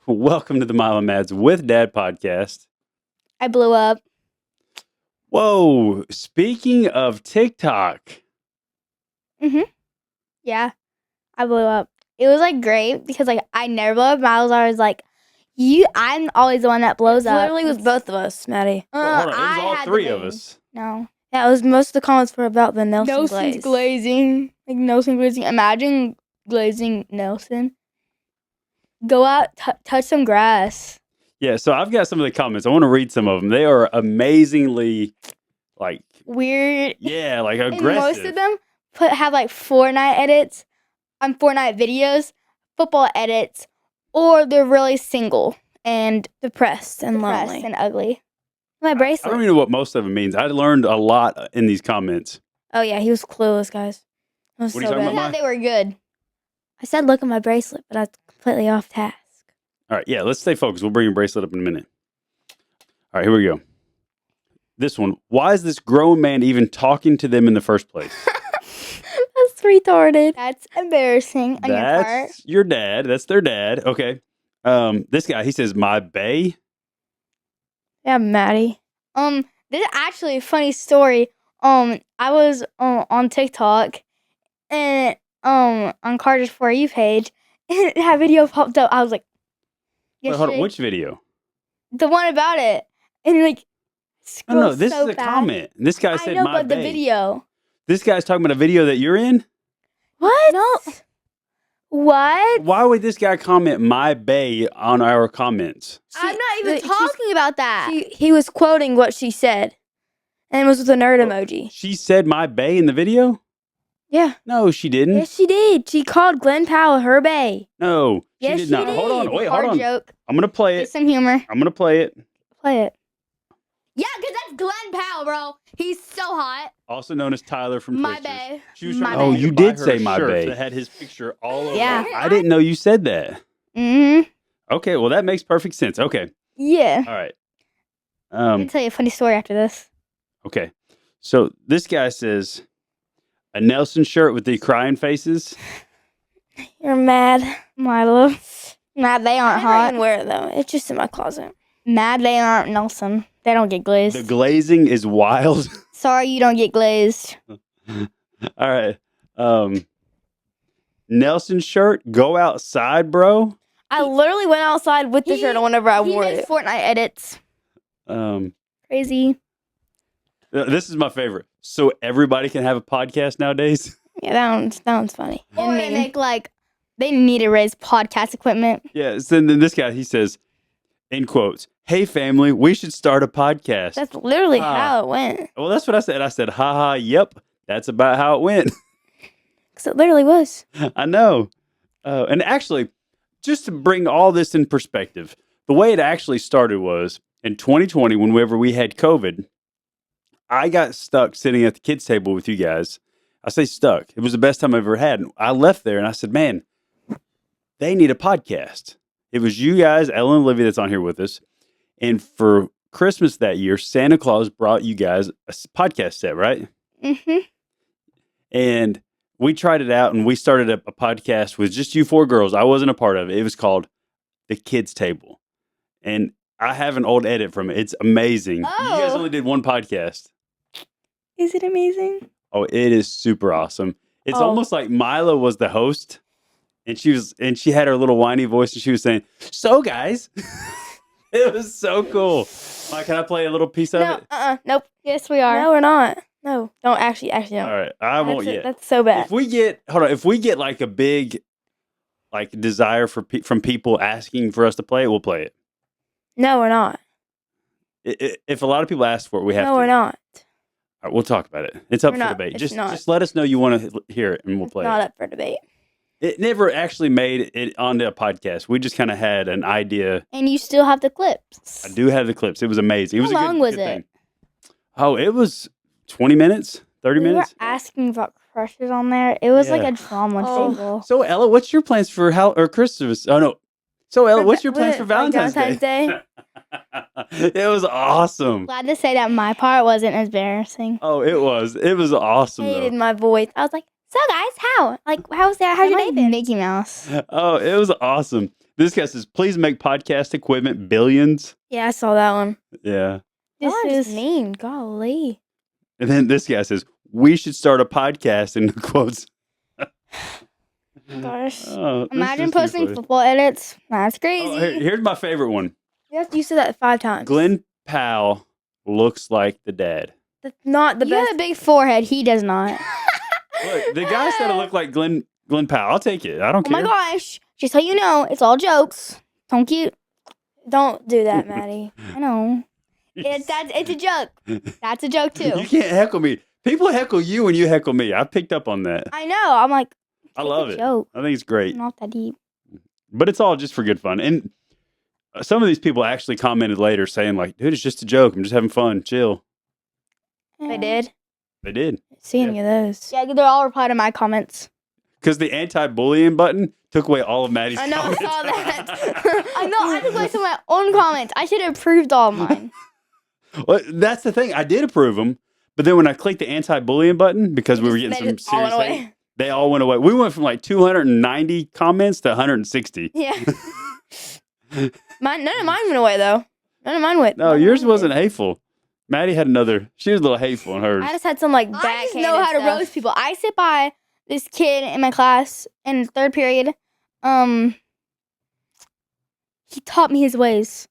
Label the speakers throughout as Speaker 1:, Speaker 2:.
Speaker 1: Welcome to the Mile and Mads with Dad podcast.
Speaker 2: I blew up.
Speaker 1: Whoa, speaking of TikTok.
Speaker 2: Yeah, I blew up. It was great because I never blow up. Miles always I'm always the one that blows up.
Speaker 3: Literally was both of us, Maddie.
Speaker 1: Well, hold on, it was
Speaker 2: I
Speaker 1: all
Speaker 2: had the
Speaker 1: three of
Speaker 2: win.
Speaker 1: us.
Speaker 2: No.
Speaker 3: Yeah, it was most of the comments were about the Nelson
Speaker 2: Nelson's
Speaker 3: glaze.
Speaker 2: glazing. Nelson glazing. Imagine glazing Nelson. Go out, touch some grass.
Speaker 1: Yeah, so I've got some of the comments. I want to read some of them. They are amazingly,
Speaker 2: Weird.
Speaker 1: aggressive.
Speaker 2: And most of them have Fortnite edits, Fortnite videos, football edits, or they're really single and
Speaker 3: Depressed and lonely.
Speaker 2: and ugly. My
Speaker 1: I
Speaker 2: bracelet.
Speaker 1: don't even know what most of them means. I learned a lot in these comments.
Speaker 3: Oh yeah, he was clueless, guys. It was
Speaker 1: What are you
Speaker 3: so
Speaker 1: talking
Speaker 2: I
Speaker 3: bad.
Speaker 1: about,
Speaker 2: thought they were good.
Speaker 3: I said look at my bracelet, but I was completely off task.
Speaker 1: All right, yeah, let's stay focused. We'll bring your bracelet up in a minute. All right, here we go. This one. Why is this grown man even talking to them in the first place?
Speaker 3: That's retarded.
Speaker 2: That's embarrassing on your part.
Speaker 1: That's your dad. That's their dad. Okay. This guy, he says, my bae.
Speaker 3: Yeah, Maddie.
Speaker 2: This is actually a funny story. I was on TikTok and on Carter's For You page, and that video popped up. I was like,
Speaker 1: Wait, hold on.
Speaker 2: yesterday,
Speaker 1: Which video?
Speaker 2: the one about it, and
Speaker 1: No,
Speaker 2: scrolled
Speaker 1: this
Speaker 2: so
Speaker 1: is a
Speaker 2: fast.
Speaker 1: comment. This guy
Speaker 2: I
Speaker 1: said,
Speaker 2: know,
Speaker 1: my
Speaker 2: but the
Speaker 1: bae.
Speaker 2: video.
Speaker 1: This guy's talking about a video that you're in?
Speaker 3: What?
Speaker 2: No. What?
Speaker 1: Why would this guy comment my bae on our comments?
Speaker 2: I'm not even
Speaker 3: she's-
Speaker 2: talking about that.
Speaker 3: He was quoting what she said, and it was with a nerd emoji.
Speaker 1: She said my bae in the video?
Speaker 3: Yeah.
Speaker 1: No, she didn't.
Speaker 3: Yes, she did. She called Glenn Powell her bae.
Speaker 1: No, she
Speaker 2: Yes,
Speaker 1: did
Speaker 2: she
Speaker 1: not. Hold on.
Speaker 2: did.
Speaker 1: Wait,
Speaker 2: Hard
Speaker 1: hold on.
Speaker 2: joke.
Speaker 1: I'm going to play
Speaker 2: Get
Speaker 1: it.
Speaker 2: some humor.
Speaker 1: I'm going to play it.
Speaker 3: Play it.
Speaker 2: Yeah, because that's Glenn Powell, bro. He's so hot.
Speaker 1: Also known as Tyler from
Speaker 2: My
Speaker 1: Twitchers.
Speaker 2: bae.
Speaker 1: She was
Speaker 2: My
Speaker 1: trying
Speaker 2: bae.
Speaker 1: to
Speaker 2: Oh,
Speaker 1: get
Speaker 2: you
Speaker 1: to buy did her say a my shirt bae. that had his picture all over
Speaker 3: Yeah.
Speaker 1: it. I didn't know you said that.
Speaker 2: Mm-hmm.
Speaker 1: Okay, well, that makes perfect sense. Okay.
Speaker 2: Yeah.
Speaker 1: All right.
Speaker 2: I can tell you a funny story after this.
Speaker 1: Okay. So this guy says a Nelson shirt with the crying faces.
Speaker 3: You're mad.
Speaker 2: Milo. Mad they aren't
Speaker 3: I never
Speaker 2: hot.
Speaker 3: even wear it though. It's just in my closet.
Speaker 2: Mad they aren't Nelson. They don't get glazed.
Speaker 1: The glazing is wild.
Speaker 2: Sorry you don't get glazed.
Speaker 1: All right. Nelson shirt, go outside, bro.
Speaker 3: I literally went outside with the shirt on whenever I
Speaker 2: He
Speaker 3: wore
Speaker 2: did
Speaker 3: it.
Speaker 2: Fortnite edits. Crazy.
Speaker 1: This is my favorite. So everybody can have a podcast nowadays.
Speaker 3: Yeah, that one's funny.
Speaker 2: Or
Speaker 3: And
Speaker 2: they
Speaker 3: me.
Speaker 2: make they need to raise podcast equipment.
Speaker 1: Yeah. So then this guy, he says, in quotes, "Hey family, we should start a podcast."
Speaker 3: That's literally
Speaker 1: Ah.
Speaker 3: how it went.
Speaker 1: Well, that's what I said. I said, haha, yep. That's about how it went.
Speaker 3: Because it literally was.
Speaker 1: I know. And actually, just to bring all this in perspective, the way it actually started was in 2020, whenever we had COVID, I got stuck sitting at the kids' table with you guys. I say stuck. It was the best time I ever had. I left there and I said, man, they need a podcast. It was you guys, Ellen and Olivia, that's on here with us. And for Christmas that year, Santa Claus brought you guys a podcast set, right?
Speaker 2: Mm-hmm.
Speaker 1: And we tried it out and we started a podcast with just you four girls. I wasn't a part of it. It was called The Kids Table. And I have an old edit from it. It's amazing. You guys
Speaker 2: Oh.
Speaker 1: only did one podcast.
Speaker 2: Is it amazing?
Speaker 1: Oh, it is super awesome. It's
Speaker 3: Oh.
Speaker 1: almost like Mila was the host and she had her little whiny voice and she was saying, "So guys," it was so cool. Mike, can I play a little piece of
Speaker 3: No,
Speaker 1: it?
Speaker 3: nope.
Speaker 2: Yes, we are.
Speaker 3: No, we're not. No, don't actually don't.
Speaker 1: All right. I won't yet.
Speaker 3: That's so bad.
Speaker 1: If we get like a big desire from people asking for us to play it, we'll play it.
Speaker 3: No, we're not.
Speaker 1: If a lot of people ask for it, we have
Speaker 3: No,
Speaker 1: to.
Speaker 3: we're not.
Speaker 1: All right, we'll talk about it. It's up
Speaker 3: We're
Speaker 1: for
Speaker 3: not.
Speaker 1: debate.
Speaker 3: It's not.
Speaker 1: Just let us know you want to hear it, and we'll
Speaker 3: It's
Speaker 1: play
Speaker 3: not
Speaker 1: it.
Speaker 3: up for debate.
Speaker 1: It never actually made it onto a podcast. We just kind of had an idea.
Speaker 2: And you still have the clips.
Speaker 1: I do have the clips. It was amazing. It was
Speaker 2: How
Speaker 1: a good,
Speaker 2: long was
Speaker 1: good
Speaker 2: it?
Speaker 1: thing. Oh, it was 20 minutes, 30
Speaker 2: We were
Speaker 1: minutes.
Speaker 2: asking about crushes on there. It was like
Speaker 1: Yeah.
Speaker 2: a drama
Speaker 3: Oh.
Speaker 2: table.
Speaker 1: So Ella, what's your plans for Christmas? Oh no. So Ella, what's your plans for Valentine's Day?
Speaker 3: Day?
Speaker 1: It was awesome.
Speaker 2: Glad to say that my part wasn't as embarrassing.
Speaker 1: Oh, it was. It was awesome.
Speaker 3: Hated
Speaker 1: Though.
Speaker 3: my voice. I was like, so guys, how's your day been?
Speaker 2: Mickey Mouse.
Speaker 1: Oh, it was awesome. This guy says, please make podcast equipment billions.
Speaker 3: Yeah, I saw that one.
Speaker 1: Yeah.
Speaker 2: This
Speaker 3: Y'all are just
Speaker 2: is
Speaker 3: mean. Golly.
Speaker 1: And then this guy says, we should start a podcast in quotes.
Speaker 3: Gosh.
Speaker 1: Oh, this
Speaker 2: imagine
Speaker 1: is too
Speaker 2: posting
Speaker 1: funny.
Speaker 2: football edits. That's crazy.
Speaker 1: Oh, here's my favorite one.
Speaker 3: You said that 5 times.
Speaker 1: Glenn Powell looks like the dad.
Speaker 3: That's not the
Speaker 2: you
Speaker 3: best.
Speaker 2: have a big forehead. He does not.
Speaker 1: Look, the guy said I look like Glenn Powell. I'll take it. I don't
Speaker 2: Oh
Speaker 1: care.
Speaker 2: my gosh! Just so you know, it's all jokes. Don't cute.
Speaker 3: Don't do that, Maddie.
Speaker 2: I know. It's a joke. That's a joke too.
Speaker 1: You can't heckle me. People heckle you when you heckle me. I picked up on that.
Speaker 2: I know. I'm like,
Speaker 1: I
Speaker 2: it's
Speaker 1: love
Speaker 2: a
Speaker 1: it.
Speaker 2: joke.
Speaker 1: I think it's great.
Speaker 2: Not that deep.
Speaker 1: But it's all just for good fun. And some of these people actually commented later saying like, dude, it's just a joke. I'm just having fun. Chill.
Speaker 3: They did.
Speaker 1: They did.
Speaker 3: See any of those.
Speaker 2: Yeah, they're all replied to my comments.
Speaker 1: Because the anti-bullying button took away all of Maddie's
Speaker 3: I know, I
Speaker 1: comments.
Speaker 3: saw that.
Speaker 2: I know. I took away some of my own comments. I should have approved all of mine.
Speaker 1: Well, that's the thing. I did approve them. But then when I clicked the anti-bullying button, because we were getting
Speaker 3: They
Speaker 1: some
Speaker 3: just all went
Speaker 1: serious hate,
Speaker 3: away.
Speaker 1: they all went away. We went from like 290 comments to 160.
Speaker 3: Yeah. None of mine went away though. None of mine went.
Speaker 1: No,
Speaker 3: none of
Speaker 1: yours
Speaker 3: mine
Speaker 1: wasn't
Speaker 3: did.
Speaker 1: hateful. Maddie had another. She was a little hateful in hers.
Speaker 3: I just had some like
Speaker 2: I just
Speaker 3: backhanded
Speaker 2: know how to
Speaker 3: stuff.
Speaker 2: roast people. I sit by this kid in my class in third period. He taught me his ways.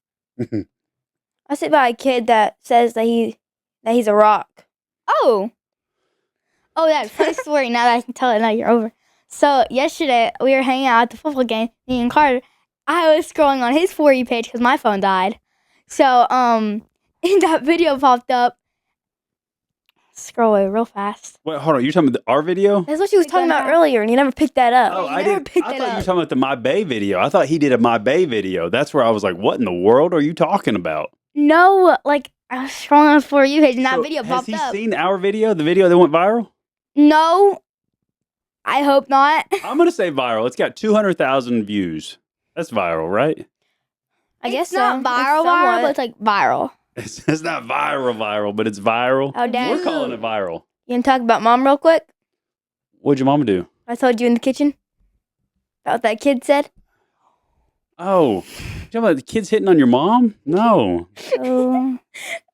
Speaker 3: I sit by a kid that says that he's a rock.
Speaker 2: Oh, that funny story. Now that I can tell it, now you're over. So yesterday we were hanging out at the football game, me and Carter. I was scrolling on his For You page because my phone died. So and that video popped up. Scroll away real fast.
Speaker 1: Wait, hold on. You talking about our video?
Speaker 3: That's what she was
Speaker 2: Like
Speaker 3: talking
Speaker 2: that.
Speaker 3: about earlier, and you never picked that up.
Speaker 1: Oh,
Speaker 2: you
Speaker 1: I
Speaker 2: never
Speaker 1: did.
Speaker 2: picked
Speaker 1: I
Speaker 2: it
Speaker 1: thought you were
Speaker 2: up.
Speaker 1: talking about the My Bay video. I thought he did a My Bay video. That's where I was like, what in the world are you talking about?
Speaker 2: No, like I was scrolling on For You page and that
Speaker 1: So,
Speaker 2: video
Speaker 1: has
Speaker 2: popped
Speaker 1: he
Speaker 2: up.
Speaker 1: seen our video, the video that went viral?
Speaker 2: No, I hope not.
Speaker 1: I'm going to say viral. It's got 200,000 views. That's viral, right?
Speaker 3: I guess
Speaker 2: it's not
Speaker 3: so.
Speaker 2: viral,
Speaker 3: Somewhat.
Speaker 2: but it's like viral.
Speaker 1: It's not viral, but it's viral.
Speaker 3: Oh, dang.
Speaker 1: We're calling it viral.
Speaker 3: You can talk about mom real quick?
Speaker 1: What'd your mama do?
Speaker 3: I told you in the kitchen about what that kid said.
Speaker 1: Oh, you talking about the kids hitting on your mom? No.
Speaker 2: Oh,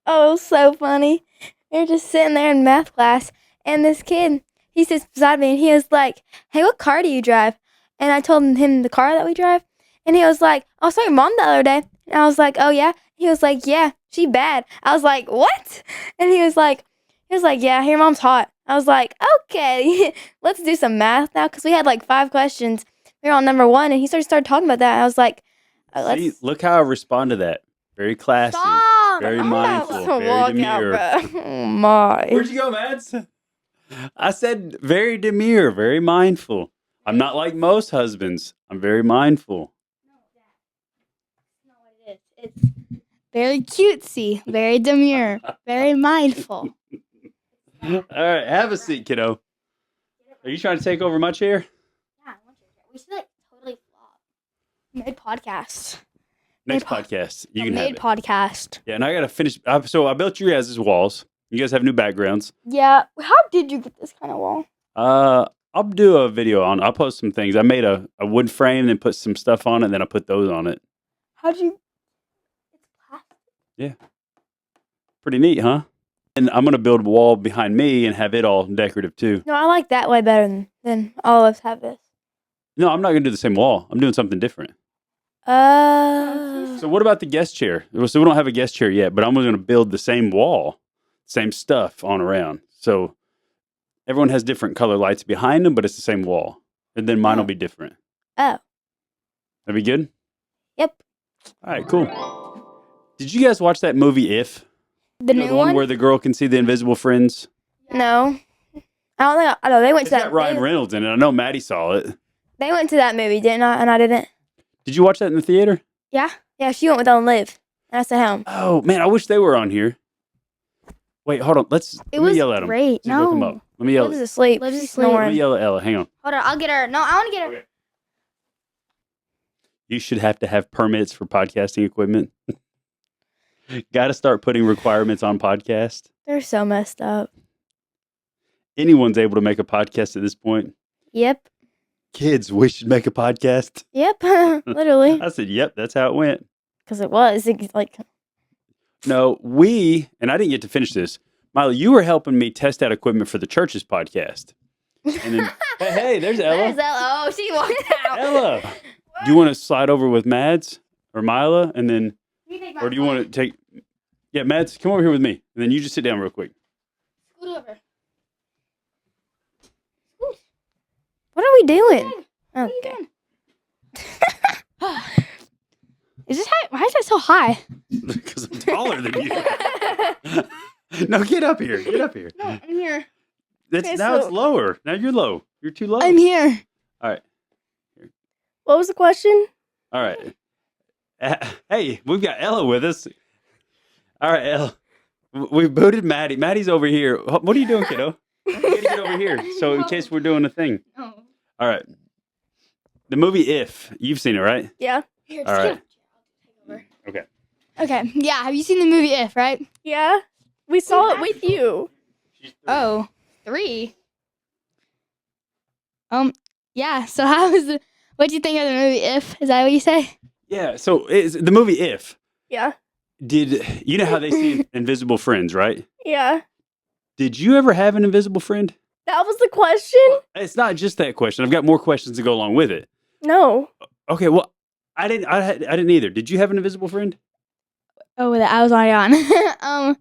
Speaker 3: Oh, so funny. We were just sitting there in math class, and this kid, he sits beside me, and he was like, hey, what car do you drive? And I told him the car that we drive, and he was like, oh, I saw your mom the other day. And I was like, oh, yeah? He was like, yeah, she bad. I was like, what? And he was like, yeah, your mom's hot. I was like, okay, let's do some math now, because we had like 5 questions. We were on number 1, and he started talking about that. I was like, let's...
Speaker 1: See, look how I respond to that. Very classy.
Speaker 2: stop!
Speaker 1: Very
Speaker 2: I'm
Speaker 1: mindful.
Speaker 2: not-
Speaker 1: Very
Speaker 3: walk
Speaker 1: demure.
Speaker 3: out, bro. Oh, my.
Speaker 1: Where'd you go, Mads? I said very demure, very mindful. I'm not like most husbands. I'm very mindful.
Speaker 2: It's very cutesy, very demure, very mindful.
Speaker 1: All right, have a seat, kiddo. Are you trying to take over my chair?
Speaker 2: Yeah, we should like totally flop. Made podcast.
Speaker 1: Next
Speaker 2: Made po-
Speaker 1: podcast, you can have
Speaker 2: made
Speaker 1: it.
Speaker 2: podcast.
Speaker 1: Yeah, and I gotta finish. So I built you guys' walls. You guys have new backgrounds.
Speaker 2: Yeah. How did you get this kind of wall?
Speaker 1: I'll do a video on. I'll post some things. I made a wood frame and put some stuff on it. And then I put those on it.
Speaker 2: How'd you? It's plastic.
Speaker 1: Pretty neat, huh? And I'm gonna build a wall behind me and have it all decorative too.
Speaker 3: No, I like that way better than all of us have this.
Speaker 1: No, I'm not gonna do the same wall. I'm doing something different. So what about the guest chair? So we don't have a guest chair yet, but I'm gonna build the same wall, same stuff on around. So everyone has different color lights behind them, but it's the same wall. And then mine will be different.
Speaker 3: Oh.
Speaker 1: That'd be good?
Speaker 3: Yep.
Speaker 1: All right, cool. Did you guys watch that movie If?
Speaker 2: The
Speaker 1: You know,
Speaker 2: new
Speaker 1: the one
Speaker 2: one.
Speaker 1: where the girl can see the invisible friends?
Speaker 3: No. I don't think I know they went
Speaker 1: It's
Speaker 3: to
Speaker 1: got
Speaker 3: that.
Speaker 1: Ryan Reynolds in it. I know Maddie saw it.
Speaker 3: They went to that movie, didn't I? And I didn't.
Speaker 1: Did you watch that in the theater?
Speaker 3: Yeah, she went with Ellen Liv. And I said home.
Speaker 1: Oh, man, I wish they were on here. Wait, hold on. Let me
Speaker 2: was
Speaker 1: yell at them.
Speaker 2: great.
Speaker 1: See if they'll come
Speaker 2: No.
Speaker 1: up. Let me yell.
Speaker 3: Liv's asleep.
Speaker 2: Liv's
Speaker 3: She's
Speaker 2: asleep.
Speaker 1: Let me
Speaker 3: snoring.
Speaker 1: yell at Ella. Hang on.
Speaker 2: Hold on, I'll get her. No, I want to get her.
Speaker 1: Okay. You should have to have permits for podcasting equipment. Got to start putting requirements on podcast.
Speaker 3: They're so messed up.
Speaker 1: Anyone's able to make a podcast at this point.
Speaker 3: Yep.
Speaker 1: kids, we should make a podcast.
Speaker 3: Yep, literally.
Speaker 1: I said, yep, that's how it went.
Speaker 3: Because it was like
Speaker 1: No, and I didn't get to finish this. Milo, you were helping me test out equipment for the church's podcast. And then, hey, there's Ella.
Speaker 3: There's Ella. Oh, she walked out.
Speaker 1: Ella, do you want to slide over with Mads or Mila, and then, or do you want to take? Yeah, Mads, come over here with me, and then you just sit down real quick.
Speaker 2: Scoot over.
Speaker 3: What are we doing? Okay.
Speaker 2: Is this high? Why is that so high?
Speaker 1: Because I'm taller than you. No, get up here. Get up here.
Speaker 2: No, I'm here.
Speaker 1: It's,
Speaker 3: Okay,
Speaker 1: now
Speaker 3: so-
Speaker 1: it's lower. Now you're low. You're too low.
Speaker 2: I'm here.
Speaker 1: All right.
Speaker 3: What was the question?
Speaker 1: All right. Hey, we've got Ella with us. All right, Ella. We've booted Maddie. Maddie's over here. What are you doing, kiddo? You gotta get over here. So in case we're doing a thing.
Speaker 2: No.
Speaker 1: All right. The movie If. You've seen it, right?
Speaker 3: Yeah.
Speaker 2: Here,
Speaker 1: All right.
Speaker 2: Okay. Okay. Yeah. Have you seen the movie If? Right.
Speaker 3: Yeah. We saw it with you.
Speaker 2: Oh, 3. Yeah. So how was the? What'd you think of the movie If? Is that what you say?
Speaker 1: Yeah. So it's the movie If.
Speaker 3: Yeah.
Speaker 1: Did you know how they see Invisible Friends, right?
Speaker 3: Yeah.
Speaker 1: Did you ever have an invisible friend?
Speaker 3: That was the question?
Speaker 1: It's not just that question. I've got more questions to go along with it.
Speaker 3: No.
Speaker 1: Okay. Well, I didn't either. Did you have an invisible friend?
Speaker 2: Oh, I was already on.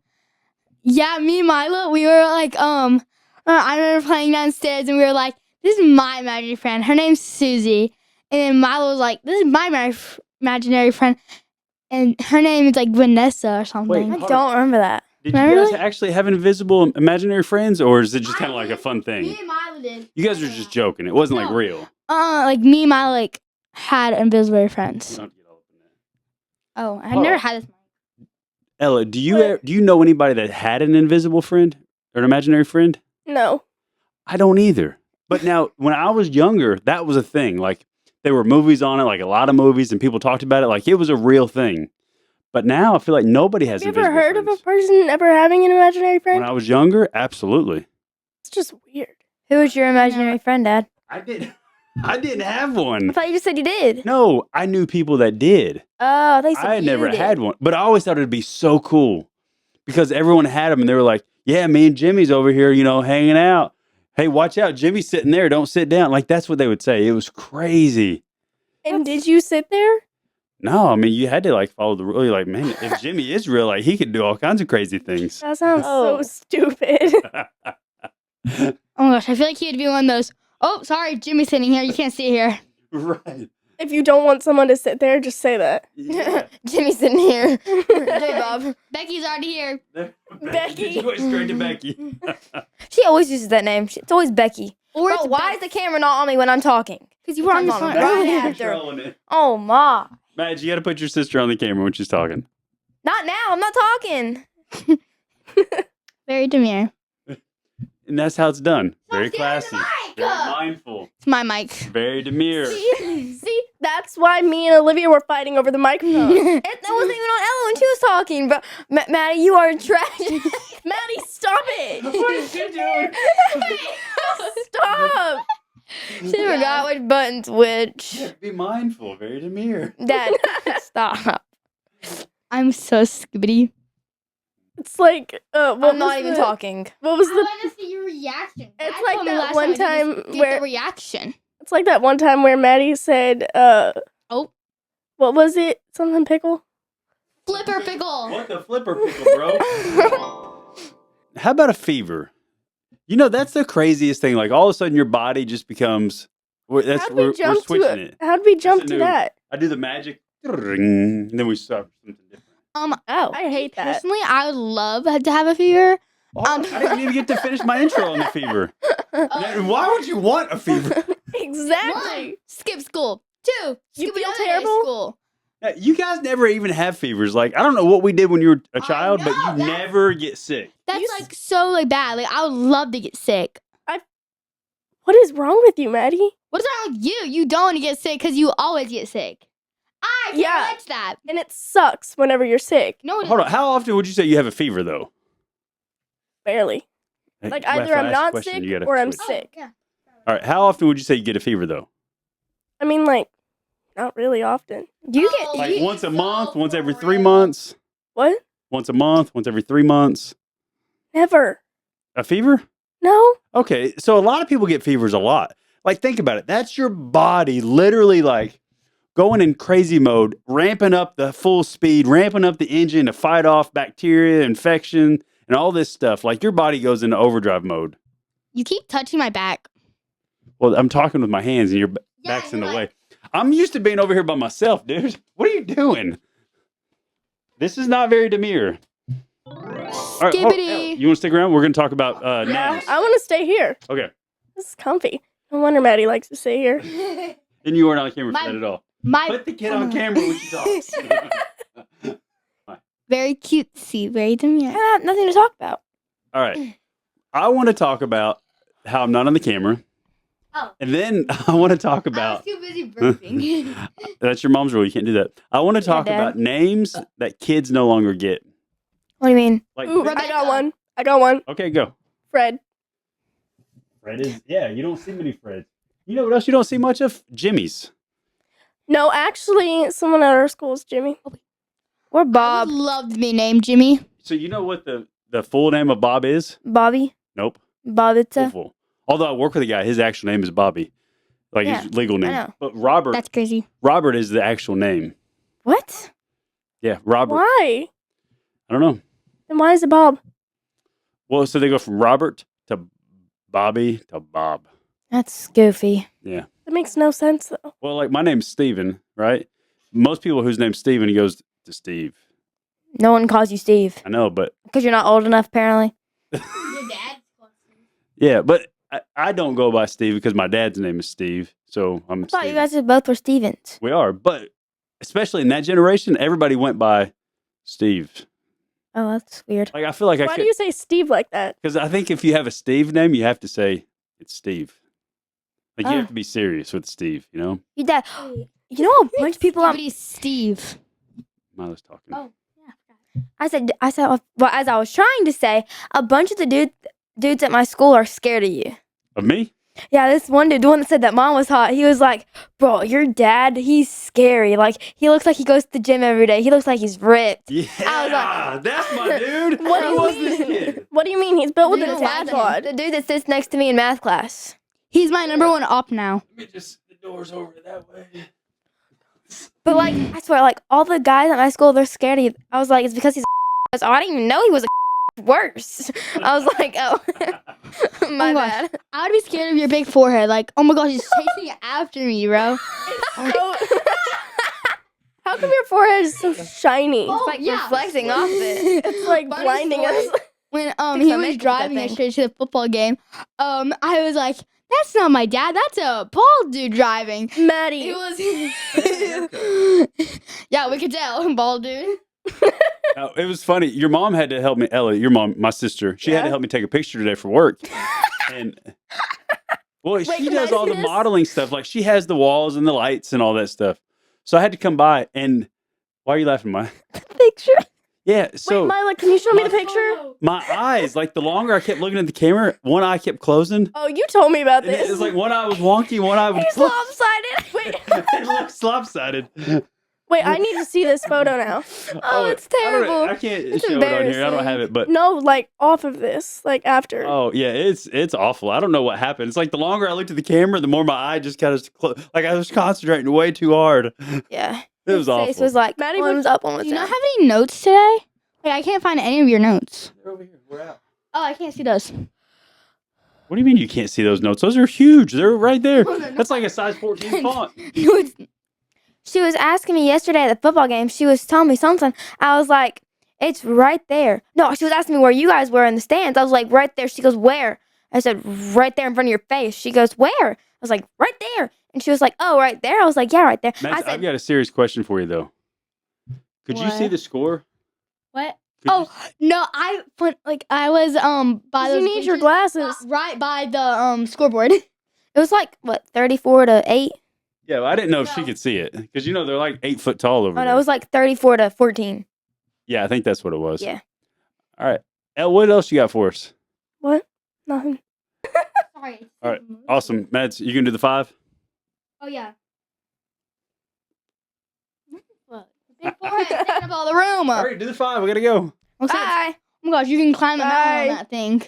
Speaker 2: Yeah, me and Milo, we were like, I remember playing downstairs and we were like, this is my imaginary friend. Her name's Susie. And then Milo was like, this is my imaginary friend. And her name is like Vanessa or something.
Speaker 1: Wait,
Speaker 3: I don't remember that.
Speaker 1: Did you
Speaker 2: Really?
Speaker 1: guys actually have invisible imaginary friends, or is it just kind of like a fun thing?
Speaker 2: and Milo did.
Speaker 1: You guys were just joking. It wasn't like
Speaker 2: No.
Speaker 1: real.
Speaker 2: Like me and Milo like had invisible
Speaker 1: You
Speaker 2: friends.
Speaker 1: don't have to get all up in that.
Speaker 2: Oh, I've
Speaker 1: Oh.
Speaker 2: never had this.
Speaker 1: Ella, do you
Speaker 3: What?
Speaker 1: do you know anybody that had an invisible friend or an imaginary friend?
Speaker 3: No.
Speaker 1: I don't either. But now, when I was younger, that was a thing. Like there were movies on it, like a lot of movies, and people talked about it. Like it was a real thing. But now I feel like nobody has
Speaker 3: Have you
Speaker 1: invisible
Speaker 3: ever heard of a
Speaker 1: friends.
Speaker 3: person ever having an imaginary friend?
Speaker 1: When I was younger, absolutely.
Speaker 3: It's just weird.
Speaker 4: Who was your imaginary friend, Dad?
Speaker 1: I didn't have one.
Speaker 3: I thought you just said you did.
Speaker 1: No, I knew people that did.
Speaker 3: Oh, they said
Speaker 1: I had
Speaker 3: you
Speaker 1: never
Speaker 3: did.
Speaker 1: had one, but I always thought it'd be so cool because everyone had them, and they were like, "Yeah, me and Jimmy's over here, hanging out. Hey, watch out, Jimmy's sitting there. Don't sit down." Like that's what they would say. It was crazy.
Speaker 3: And did you sit there?
Speaker 1: No, I mean you had to like follow the rule. You're like, man, if Jimmy is real, like he could do all kinds of crazy things.
Speaker 3: That sounds
Speaker 4: Oh.
Speaker 3: so stupid.
Speaker 2: Oh my gosh, I feel like he'd be one of those. Oh, sorry, Jimmy's sitting here. You can't sit here.
Speaker 1: Right.
Speaker 3: If you don't want someone to sit there, just say that.
Speaker 1: Yeah.
Speaker 4: Jimmy's sitting here. Hey, Bob.
Speaker 2: Becky's already here.
Speaker 3: Becky.
Speaker 1: Just going straight to Becky.
Speaker 4: She always uses that name. It's always Becky.
Speaker 2: Or
Speaker 4: Bro, why is the camera not on me when I'm talking?
Speaker 2: Because you were on your
Speaker 4: Come on,
Speaker 2: phone
Speaker 4: right
Speaker 2: earlier.
Speaker 4: after.
Speaker 1: Controlling it.
Speaker 4: Oh, ma.
Speaker 1: Madge, you got to put your sister on the camera when she's talking.
Speaker 4: Not now. I'm not talking.
Speaker 2: Very demure.
Speaker 1: And that's how it's done. Very
Speaker 2: staring at the
Speaker 1: classy.
Speaker 2: mic.
Speaker 1: Very mindful.
Speaker 2: It's my mic.
Speaker 1: Very demure.
Speaker 3: See, that's why me and Olivia were fighting over the microphone.
Speaker 4: That wasn't even on Ella when she was talking. But Maddie, you are trash.
Speaker 3: Maddie, stop it!
Speaker 1: What is she doing?
Speaker 3: Stop!
Speaker 4: She forgot which button's which.
Speaker 1: Be mindful. Very demure.
Speaker 4: Dad, stop.
Speaker 2: I'm so skibbity.
Speaker 3: It's like, what
Speaker 4: I'm not
Speaker 3: was
Speaker 4: even
Speaker 3: the-
Speaker 4: talking.
Speaker 3: What was the?
Speaker 2: want to see your reaction.
Speaker 3: It's
Speaker 2: Dad
Speaker 3: like
Speaker 2: told me
Speaker 3: that
Speaker 2: last
Speaker 3: one
Speaker 2: I didn't
Speaker 3: time
Speaker 2: get
Speaker 3: where-
Speaker 2: the reaction.
Speaker 3: It's like that one time where Maddie said,
Speaker 2: Oh.
Speaker 3: what was it? Something pickle?
Speaker 2: Flipper pickle.
Speaker 1: What the flipper pickle, bro? How about a fever? That's the craziest thing. Like all of a sudden, your body just becomes. We're switching it.
Speaker 3: How'd we jump
Speaker 1: a
Speaker 3: to
Speaker 1: new-
Speaker 3: that?
Speaker 1: I do the magic, and then we start something different.
Speaker 4: Oh.
Speaker 3: I hate that.
Speaker 2: Personally, I would love to have a fever.
Speaker 1: Oh, I didn't even get to finish my intro on the fever. Why would you want a fever?
Speaker 3: Exactly.
Speaker 2: 1, skip school. 2,
Speaker 3: You
Speaker 2: skip
Speaker 3: feel
Speaker 2: another day of
Speaker 3: terrible?
Speaker 2: School.
Speaker 1: You guys never even have fevers. Like I don't know what we did when you were a
Speaker 2: I
Speaker 1: child, but
Speaker 2: know,
Speaker 1: you
Speaker 2: that's-
Speaker 1: never get sick.
Speaker 2: That's
Speaker 3: You s-
Speaker 2: like so like bad. Like I would love to get sick.
Speaker 3: What is wrong with you, Maddie?
Speaker 2: What is wrong with you? You don't want to get sick because you always get sick. I can't
Speaker 3: Yeah.
Speaker 2: watch that.
Speaker 3: And it sucks whenever you're sick.
Speaker 2: No, it
Speaker 1: Hold on. How often would you say you have a fever though?
Speaker 3: Barely. Like
Speaker 1: Well,
Speaker 3: either
Speaker 1: after I
Speaker 3: I'm
Speaker 1: ask a
Speaker 3: not
Speaker 1: question,
Speaker 3: sick
Speaker 1: you gotta
Speaker 3: or I'm
Speaker 1: switch.
Speaker 3: sick.
Speaker 2: Yeah.
Speaker 1: All right. How often would you say you get a fever though?
Speaker 3: I mean, like, not really often.
Speaker 2: You get
Speaker 1: Like once a month, once every 3 months,
Speaker 3: What?
Speaker 1: once a month, once every 3 months.
Speaker 3: Never.
Speaker 1: A fever?
Speaker 3: No.
Speaker 1: Okay, so a lot of people get fevers a lot. Like, think about it. That's your body literally like going in crazy mode, ramping up the full speed, ramping up the engine to fight off bacteria, infection, and all this stuff. Like, your body goes into overdrive mode.
Speaker 2: You keep touching my back.
Speaker 1: Well, I'm talking with my hands and your back's in the way. I'm used to being over here by myself, dude. What are you doing? This is not very demure. All right,
Speaker 2: Skibbity.
Speaker 1: you want to stick around? We're going to talk about
Speaker 3: Yeah,
Speaker 1: names.
Speaker 3: I want to stay here.
Speaker 1: Okay.
Speaker 3: This is comfy. No wonder Maddie likes to stay here.
Speaker 1: And you weren't on camera
Speaker 2: My-
Speaker 1: for that at all.
Speaker 2: My
Speaker 1: Put the kid on camera when she talks.
Speaker 2: very cutesy, very demure.
Speaker 3: I have nothing to talk about.
Speaker 1: All right. I want to talk about how I'm not on the camera.
Speaker 2: Oh.
Speaker 1: And then I want to talk
Speaker 2: I
Speaker 1: about
Speaker 2: was too busy burping.
Speaker 1: that's your mom's rule. You can't do that. I want to talk
Speaker 3: Dad.
Speaker 1: about names that kids no longer get.
Speaker 3: What do you mean?
Speaker 1: Like,
Speaker 3: Ooh,
Speaker 2: Rebecca.
Speaker 3: I got one.
Speaker 1: okay, go.
Speaker 3: Fred.
Speaker 1: Fred is, yeah, you don't see many Freds. You know what else you don't see much of? Jimmy's.
Speaker 3: No, actually, someone at our school is Jimmy. Or
Speaker 2: I
Speaker 3: Bob.
Speaker 2: would love to be named Jimmy.
Speaker 1: So you know what the full name of Bob is?
Speaker 3: Bobby.
Speaker 1: Nope.
Speaker 3: Bobitza.
Speaker 1: Full. Although I work with a guy, his actual name is Bobby. Like
Speaker 3: Yeah,
Speaker 1: his legal name.
Speaker 3: know.
Speaker 1: But Robert
Speaker 2: That's crazy.
Speaker 1: Robert is the actual name.
Speaker 3: What?
Speaker 1: Yeah, Robert.
Speaker 3: Why?
Speaker 1: I don't know.
Speaker 3: Then why is it Bob?
Speaker 1: Well, so they go from Robert to Bobby to Bob.
Speaker 3: That's goofy.
Speaker 1: Yeah.
Speaker 3: That makes no sense, though.
Speaker 1: Well, like my name's Steven, right? Most people whose name's Steven, he goes to Steve.
Speaker 3: No one calls you Steve.
Speaker 1: I know, but
Speaker 3: Because you're not old enough, apparently.
Speaker 2: Your dad?
Speaker 1: yeah, but I don't go by Steve because my dad's name is Steve. So I'm
Speaker 3: I thought you
Speaker 1: Steven.
Speaker 3: guys both were Stevens.
Speaker 1: We are, but especially in that generation, everybody went by Steve.
Speaker 3: Oh, that's weird.
Speaker 1: Like I feel like I
Speaker 3: Why
Speaker 1: could,
Speaker 3: do you say Steve like that?
Speaker 1: because I think if you have a Steve name, you have to say it's Steve. Like you
Speaker 3: Oh.
Speaker 1: have to be serious with Steve, you know?
Speaker 3: Your dad. You know a bunch of people on.
Speaker 2: Skibbity Steve.
Speaker 1: Milo's talking.
Speaker 2: Oh.
Speaker 3: I said, well, as I was trying to say, a bunch of the dudes at my school are scared of you.
Speaker 1: Of me?
Speaker 3: Yeah, this one dude, the one that said that mom was hot, he was like, bro, your dad, he's scary. Like, he looks like he goes to the gym every day. He looks like he's ripped.
Speaker 1: Yeah,
Speaker 3: I was like-
Speaker 1: that's my dude.
Speaker 3: What do
Speaker 1: Who
Speaker 3: you
Speaker 1: was
Speaker 3: mean?
Speaker 1: this kid?
Speaker 3: What do you mean? He's built with
Speaker 2: You
Speaker 3: a
Speaker 2: don't like
Speaker 3: dad
Speaker 2: him.
Speaker 3: bod. The dude that sits next to me in math class.
Speaker 2: He's my number one op now.
Speaker 1: Let me just, the door's over that way.
Speaker 3: But, like, I swear, like, all the guys at my school, they're scared of you. I was like, it's because he's a oh, I didn't even know he was a worse. I was like, oh, my
Speaker 2: Oh my
Speaker 3: bad.
Speaker 2: I would be scared of your big forehead. Like, oh my gosh, he's chasing after me, bro.
Speaker 3: How come your forehead is so shiny?
Speaker 2: Oh,
Speaker 3: It's like
Speaker 2: yeah.
Speaker 3: reflecting off it. It's like
Speaker 2: Funny
Speaker 3: blinding
Speaker 2: story.
Speaker 3: us.
Speaker 2: When
Speaker 3: Fix
Speaker 2: he
Speaker 3: my
Speaker 2: was
Speaker 3: makeup with that
Speaker 2: driving
Speaker 3: thing.
Speaker 2: yesterday to the football game, I was like, that's not my dad. That's a bald dude driving.
Speaker 3: Maddie.
Speaker 2: It was. Yeah, we could tell, bald dude.
Speaker 1: No, it was funny. Your mom had to help me, Ellie, your mom, my sister, she had to
Speaker 3: Yeah?
Speaker 1: help me take a picture today for work. And well, she
Speaker 3: can
Speaker 1: does
Speaker 3: I
Speaker 1: all
Speaker 3: see
Speaker 1: the
Speaker 3: this?
Speaker 1: modeling stuff. Like she has the walls and the lights and all that stuff. So I had to come by and why are you laughing, Maya?
Speaker 3: Picture.
Speaker 1: Yeah, so
Speaker 3: Wait, Mila, can you show me the picture?
Speaker 1: my eyes, like the longer I kept looking at the camera, one eye kept closing.
Speaker 3: Oh, you told me about
Speaker 1: And
Speaker 3: this.
Speaker 1: it was like one eye was wonky, one eye was
Speaker 3: He's lopsided. Wait,
Speaker 1: it looked lopsided.
Speaker 3: wait, I need to see this photo now. Oh, it's
Speaker 1: I don't know,
Speaker 3: terrible.
Speaker 1: I can't
Speaker 3: It's
Speaker 1: show it on here. I don't
Speaker 3: embarrassing.
Speaker 1: have it, but
Speaker 3: No, like off of this, like after.
Speaker 1: oh yeah, it's awful. I don't know what happened. It's like the longer I looked at the camera, the more my eye just kind of like I was concentrating way too hard.
Speaker 3: Yeah.
Speaker 1: It was
Speaker 3: His
Speaker 1: awful.
Speaker 3: face was like, Maddie, one what- was up, one
Speaker 2: Do
Speaker 3: was
Speaker 2: you not
Speaker 3: down.
Speaker 2: have any notes today? Like, I can't find any of your notes.
Speaker 1: They're over here. We're out.
Speaker 2: Oh, I can't see those.
Speaker 1: What do you mean you can't see those notes? Those are huge. They're right there.
Speaker 2: No, they're
Speaker 1: That's like a size 14 font.
Speaker 2: No, it's
Speaker 3: She was asking me yesterday at the football game. She was telling me something. I was like, it's right there. No, she was asking me where you guys were in the stands. I was like, right there. She goes, where? I said, right there in front of your face. She goes, where? I was like, right there. And she was like, oh, right there. I was like, yeah, right there.
Speaker 1: Max,
Speaker 3: I said,
Speaker 1: I've got a serious question for you though. Could you see
Speaker 2: What?
Speaker 1: the score?
Speaker 2: what?
Speaker 1: Could
Speaker 2: Oh no, I was by
Speaker 3: you
Speaker 2: those
Speaker 3: need your
Speaker 2: bleachers,
Speaker 3: glasses.
Speaker 2: right by the scoreboard.
Speaker 3: It was like, what, 34-8?
Speaker 1: Yeah, well, I didn't know if she
Speaker 2: No.
Speaker 1: could see it because you know they're like 8 foot tall over
Speaker 3: Oh,
Speaker 1: there.
Speaker 3: no, it was like 34-14.
Speaker 1: Yeah, I think that's what it was.
Speaker 3: Yeah.
Speaker 1: All right, El, what else you got for us?
Speaker 3: What? Nothing.
Speaker 2: Sorry.
Speaker 1: All right, awesome, Mads. You can do the 5.
Speaker 2: Oh yeah. His forehead taking up all the room.
Speaker 1: All right, do the 5. We gotta go.
Speaker 2: Looks like
Speaker 3: Bye.
Speaker 2: oh my gosh, you can climb a mountain
Speaker 3: Bye.
Speaker 2: on that thing.